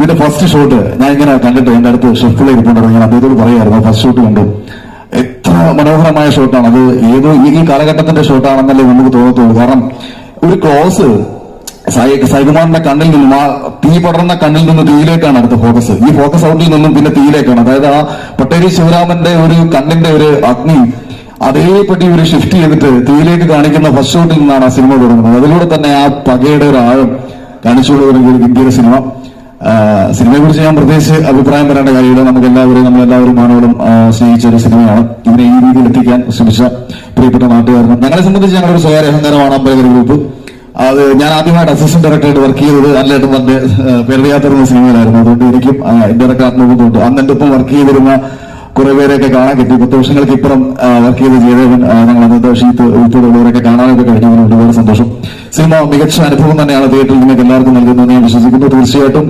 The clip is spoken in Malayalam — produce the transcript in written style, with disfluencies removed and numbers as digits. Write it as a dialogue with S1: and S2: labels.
S1: ഇതിന്റെ ഫസ്റ്റ് ഷോട്ട് ഞാൻ ഇങ്ങനെ കണ്ടിട്ട് എന്റെ അടുത്ത് ഷെഫിൽ ഇരിപ്പുണ്ടായിരുന്നു. ഞാൻ അദ്ദേഹത്തോട് പറയായിരുന്നു ഫസ്റ്റ് ഷോട്ട് കണ്ടു, എത്ര മനോഹരമായ ഷോട്ടാണ് അത്. ഏതോ ഈ കാലഘട്ടത്തിന്റെ ഷോട്ടാണെന്നല്ലേ നമുക്ക് തോന്നത്തുള്ളൂ. കാരണം ഒരു ക്ലോസ് സൈകുമാറിന്റെ കണ്ണിൽ നിന്നും, ആ തീ പടർന്ന കണ്ണിൽ നിന്ന് തീയിലേക്കാണ് അടുത്ത ഫോക്കസ്. ഈ ഫോക്കസ് ഔട്ടിൽ നിന്നും പിന്നെ തീയിലേക്കാണ്. അതായത് ആ പട്ടേരി ശിവരാമന്റെ ഒരു കണ്ണിന്റെ ഒരു അഗ്നി അതേപറ്റി ഒരു ഷിഫ്റ്റ് ചെയ്തിട്ട് തീയിലേക്ക് കാണിക്കുന്ന ഫസ്റ്റ് ഷോട്ടിൽ നിന്നാണ് ആ സിനിമ തുടങ്ങുന്നത്. അതിലൂടെ തന്നെ ആ പകയുടെ ഒരു ആഴം കാണിച്ചുകൊണ്ട് ഒരു ഗംഭീര സിനിമ. സിനിമയെ കുറിച്ച് ഞാൻ പ്രത്യേകിച്ച് അഭിപ്രായം പറയേണ്ട കാര്യമില്ല. നമ്മളെല്ലാവരും മാനവരും സ്നേഹിച്ച ഒരു സിനിമയാണ്. ഇതിനെ ഈ രീതിയിൽ എത്തിക്കാൻ ശ്രമിച്ച പ്രിയപ്പെട്ട നാട്ടുകാരനും ഞങ്ങളെ സംബന്ധിച്ച് ഞങ്ങളൊരു സ്വകാര്യ അഹങ്കാരമാണ് അമ്പലകര ഗ്രൂപ്പ്. അത് ഞാൻ ആദ്യമായിട്ട് അസിസ്റ്റന്റ് ഡയറക്ടറായിട്ട് വർക്ക് ചെയ്തത് അല്ലേട്ടും പണ്ട് പേരടിയാത്തറുന്ന സിനിമയിലായിരുന്നു. അതുകൊണ്ട് എനിക്കും ഡയറക്ടർ ആത്മബോധമുണ്ട്. അന്ന് എന്റെ ഒപ്പം വർക്ക് ചെയ്തിരുന്ന കുറെ പേരെയൊക്കെ കാണാൻ കിട്ടി. 10 വർഷങ്ങൾക്ക് ഇപ്പുറം വർക്ക് ചെയ്ത് ജയദേവൻ, ഞങ്ങൾ അന്നത്തെ ഷീത്ത് ഉൾപ്പെടെയുള്ളവരൊക്കെ കാണാനൊക്കെ കഴിഞ്ഞതിന് ഒരുപാട് സന്തോഷം. സിനിമ മികച്ച അനുഭവം തന്നെയാണ് തിയേറ്ററിൽ നിങ്ങൾക്ക് എല്ലാവർക്കും നൽകുന്നതെന്ന് ഞാൻ വിശ്വസിക്കുന്നു. തീർച്ചയായിട്ടും